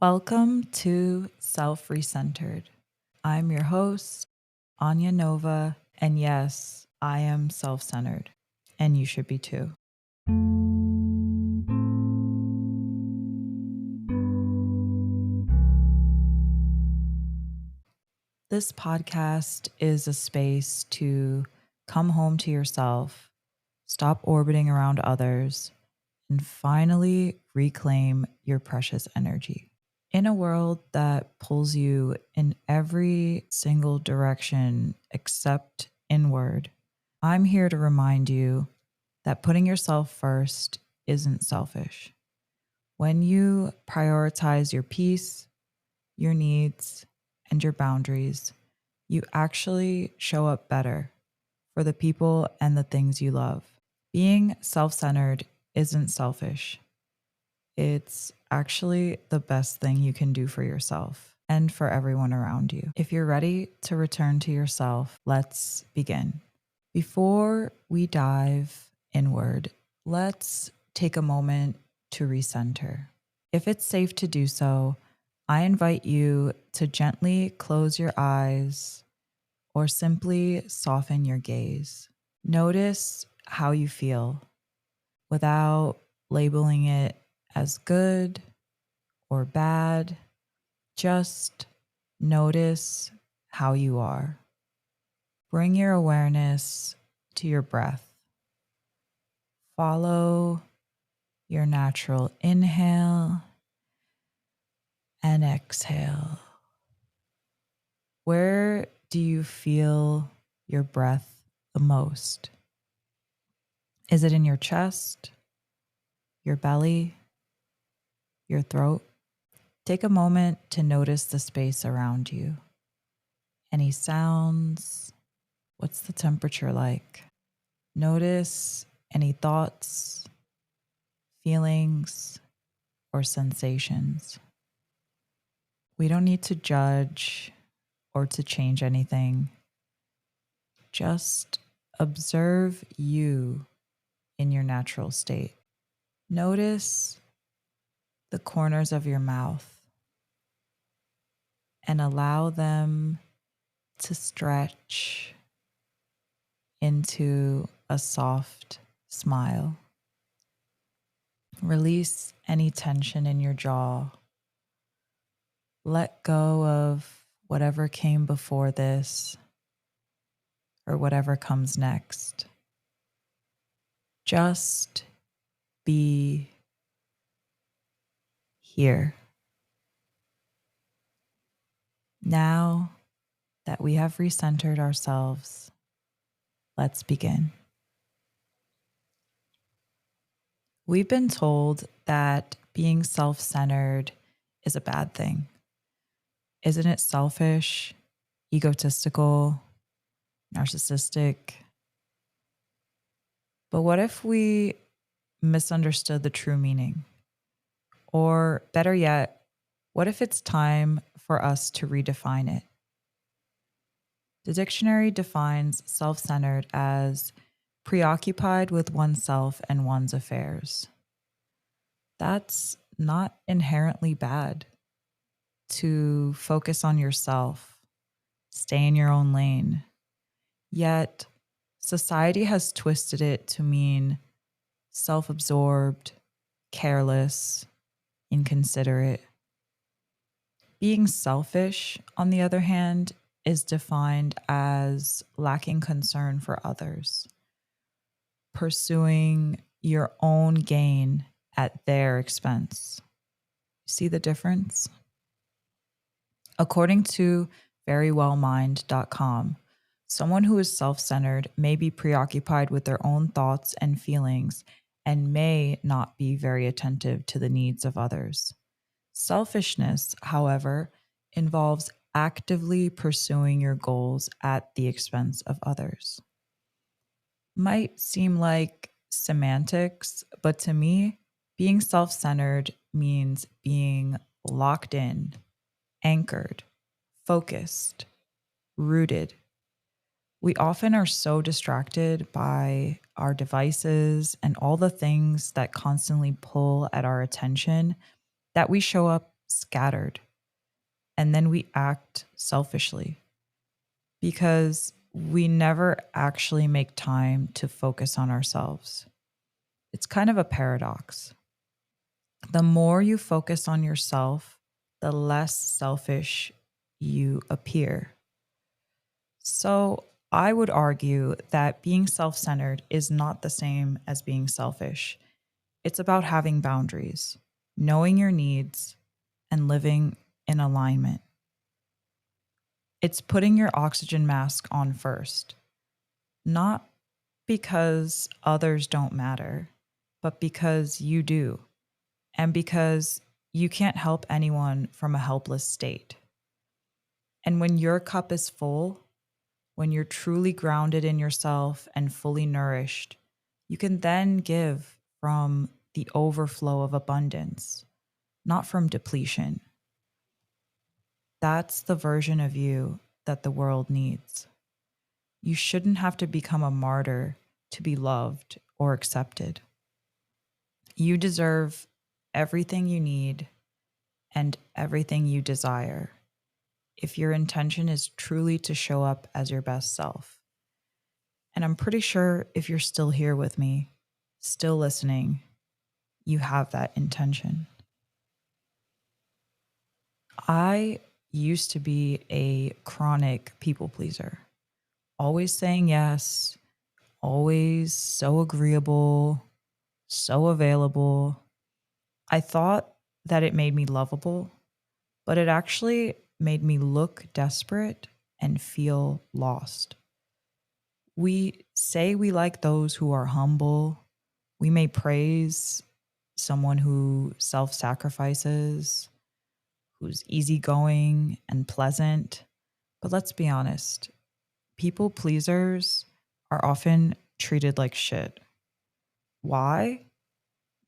Welcome to Self Recentered. I'm your host, Anya Nova, and yes, I am self centered, and you should be too. This podcast is a space to come home to yourself, stop orbiting around others, and finally reclaim your precious energy. In a world that pulls you in every single direction except inward, I'm here to remind you that putting yourself first isn't selfish. When you prioritize your peace, your needs, and your boundaries, you actually show up better for the people and the things you love. Being self centered isn't selfish. It's actually the best thing you can do for yourself and for everyone around you. If you're ready to return to yourself, let's begin. Before we dive inward, let's take a moment to recenter. If it's safe to do so, I invite you to gently close your eyes or simply soften your gaze. Notice how you feel without labeling it as good or bad. Just notice how you are. Bring your awareness to your breath. Follow your natural inhale and exhale. Where do you feel your breath the most? Is it in your chest, your belly, your throat? Take a moment to notice the space around you. Any sounds? What's the temperature like? Notice any thoughts, feelings, or sensations. We don't need to judge or to change anything. Just observe you in your natural state. Notice the corners of your mouth and allow them to stretch into a soft smile. Release any tension in your jaw. Let go of whatever came before this or whatever comes next. Just be here. Now that we have recentered ourselves, let's begin. We've been told that being self-centered is a bad thing. Isn't it selfish, egotistical, narcissistic? But what if we misunderstood the true meaning? Or better yet, what if it's time for us to redefine it? The dictionary defines self-centered as preoccupied with oneself and one's affairs. That's not inherently bad. To focus on yourself, stay in your own lane. Yet, society has twisted it to mean self-absorbed, careless, inconsiderate. Being selfish, on the other hand, is defined as lacking concern for others, pursuing your own gain at their expense. See the difference? According to verywellmind.com, someone who is self-centered may be preoccupied with their own thoughts and feelings and may not be very attentive to the needs of others. Selfishness, however, involves actively pursuing your goals at the expense of others. Might seem like semantics, but to me, being self-centered means being locked in, anchored, focused, rooted. We often are so distracted by our devices and all the things that constantly pull at our attention that we show up scattered, and then we act selfishly because we never actually make time to focus on ourselves. It's kind of a paradox. The more you focus on yourself, the less selfish you appear. So, I would argue that being self centered is not the same as being selfish. It's about having boundaries, knowing your needs, and living in alignment. It's putting your oxygen mask on first, not because others don't matter, but because you do, and because you can't help anyone from a helpless state. And when your cup is full, when you're truly grounded in yourself and fully nourished, you can then give from the overflow of abundance, not from depletion. That's the version of you that the world needs. You shouldn't have to become a martyr to be loved or accepted. You deserve everything you need and everything you desire if your intention is truly to show up as your best self. And I'm pretty sure if you're still here with me, still listening, you have that intention. I used to be a chronic people pleaser, always saying yes, always so agreeable, so available. I thought that it made me lovable, but it actually made me look desperate and feel lost. We say we like those who are humble. We may praise someone who self sacrifices, who's easygoing and pleasant. But let's be honest, people pleasers are often treated like shit. Why?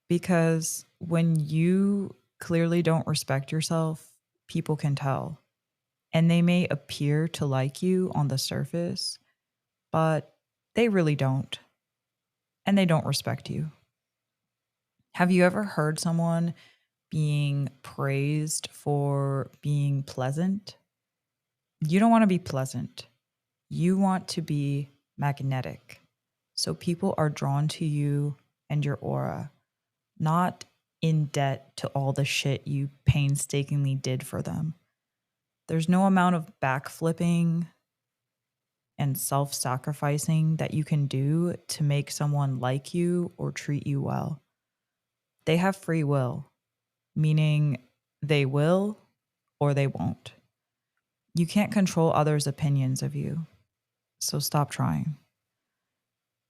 Because when you clearly don't respect yourself, people can tell. And they may appear to like you on the surface, but they really don't. And they don't respect you. Have you ever heard someone being praised for being pleasant? You don't want to be pleasant. You want to be magnetic. So people are drawn to you and your aura, not in debt to all the shit you painstakingly did for them. There's no amount of backflipping and self sacrificing that you can do to make someone like you or treat you well. They have free will, meaning they will or they won't. You can't control others' opinions of you, so stop trying.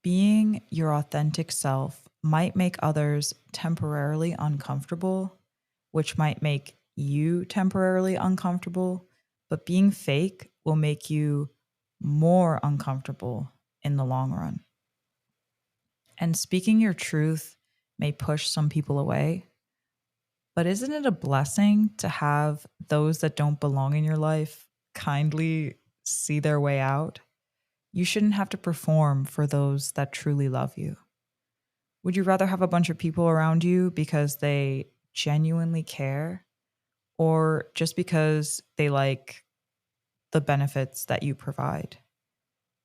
Being your authentic self might make others temporarily uncomfortable, which might make you temporarily uncomfortable, but being fake will make you more uncomfortable in the long run. And speaking your truth may push some people away, but isn't it a blessing to have those that don't belong in your life kindly see their way out? You shouldn't have to perform for those that truly love you. Would you rather have a bunch of people around you because they genuinely care or just because they like the benefits that you provide?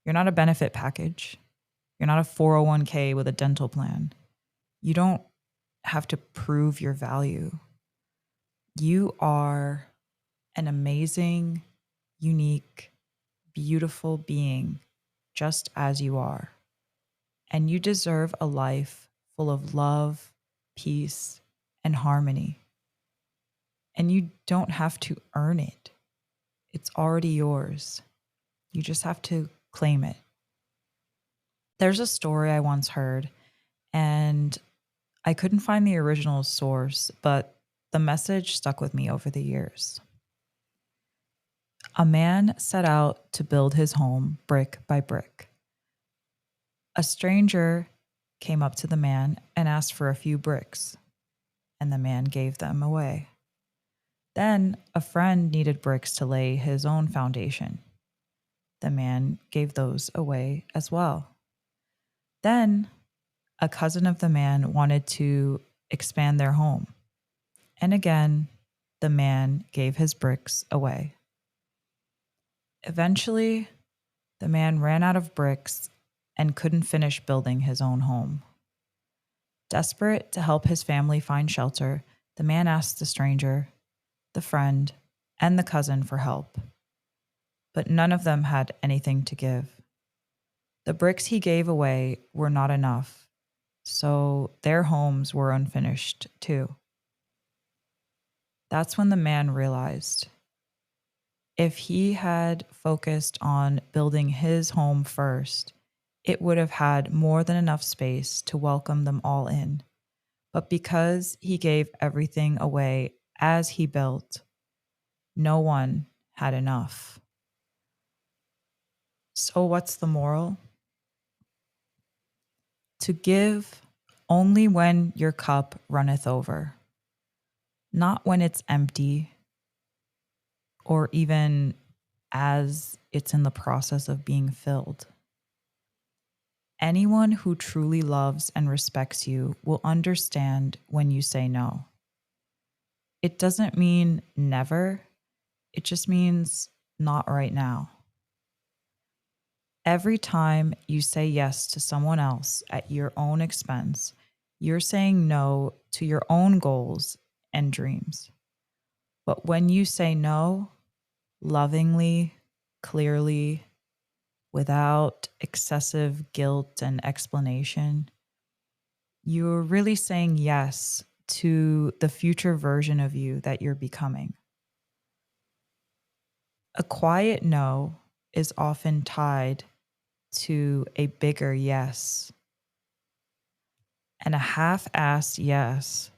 You're not a benefit package. You're not a 401k with a dental plan. You don't have to prove your value. You are an amazing, unique, beautiful being just as you are. And you deserve a life full of love, peace, and harmony. And you don't have to earn it, it's already yours. You just have to claim it. There's a story I once heard, and I couldn't find the original source, but the message stuck with me over the years. A man set out to build his home brick by brick. A stranger came up to the man and asked for a few bricks, and the man gave them away. Then a friend needed bricks to lay his own foundation. The man gave those away as well. Then a cousin of the man wanted to expand their home. And again, the man gave his bricks away. Eventually, the man ran out of bricks and couldn't finish building his own home. Desperate to help his family find shelter, the man asked the stranger, the friend, and the cousin for help. But none of them had anything to give. The bricks he gave away were not enough, so their homes were unfinished too. That's when the man realized if he had focused on building his home first, it would have had more than enough space to welcome them all in. But because he gave everything away as he built, no one had enough. So, what's the moral? To give only when your cup runneth over, not when it's empty or even as it's in the process of being filled. Anyone who truly loves and respects you will understand when you say no. It doesn't mean never, it just means not right now. Every time you say yes to someone else at your own expense, you're saying no to your own goals and dreams. But when you say no, lovingly, clearly, without excessive guilt and explanation, you're really saying yes to the future version of you that you're becoming. A quiet no is often tied to a bigger yes. And a half-assed yes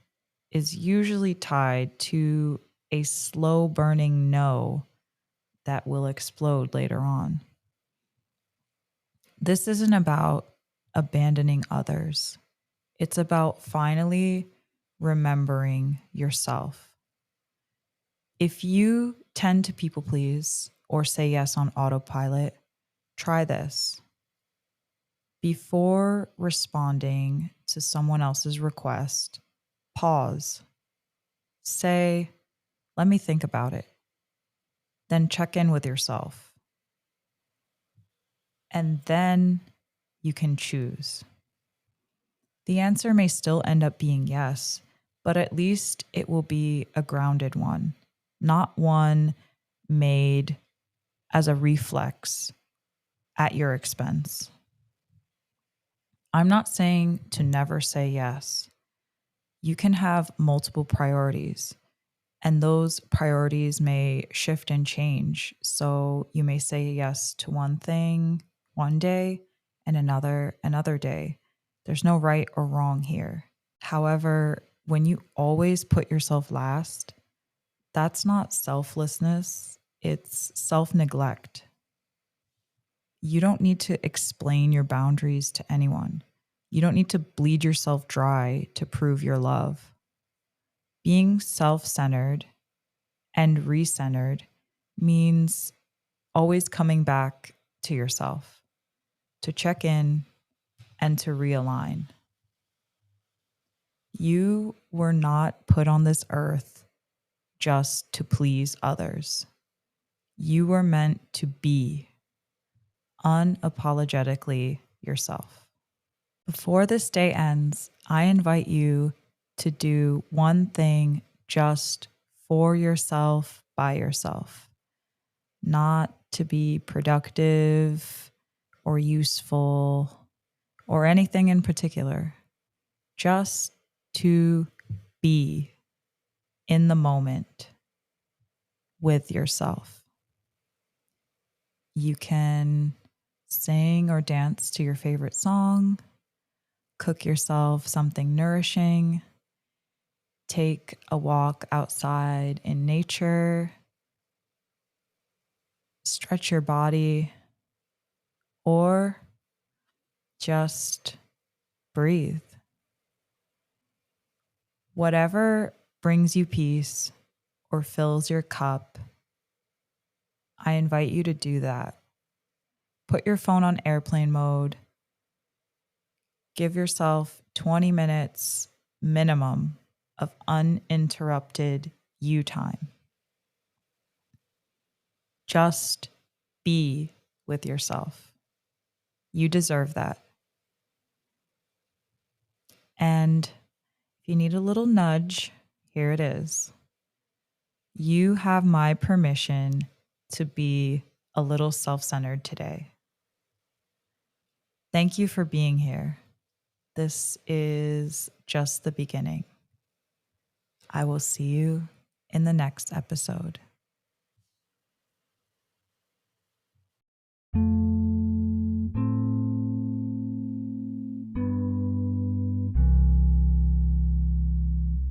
is usually tied to a slow burning no that will explode later on. This isn't about abandoning others. It's about finally remembering yourself. If you tend to people please or say yes on autopilot, try this. Before responding to someone else's request, pause. Say, let me think about it. Then check in with yourself. And then you can choose. The answer may still end up being yes, but at least it will be a grounded one, not one made as a reflex at your expense. I'm not saying to never say yes. You can have multiple priorities, and those priorities may shift and change. So you may say yes to one thing one day and another day. There's no right or wrong here. However, when you always put yourself last, that's not selflessness, it's self-neglect. You don't need to explain your boundaries to anyone. You don't need to bleed yourself dry to prove your love. Being self-centered and recentered means always coming back to yourself, to check in and to realign. You were not put on this earth just to please others. You were meant to be unapologetically yourself. Before this day ends, I invite you to do one thing just for yourself, by yourself, not to be productive or useful or anything in particular, just to be in the moment with yourself. You can sing or dance to your favorite song, cook yourself something nourishing, take a walk outside in nature, stretch your body, or just breathe. Whatever brings you peace or fills your cup, I invite you to do that. Put your phone on airplane mode. Give yourself 20 minutes minimum of uninterrupted you time. Just be with yourself. You deserve that. And if you need a little nudge, here it is. You have my permission to be a little self-centered today. Thank you for being here. This is just the beginning. I will see you in the next episode.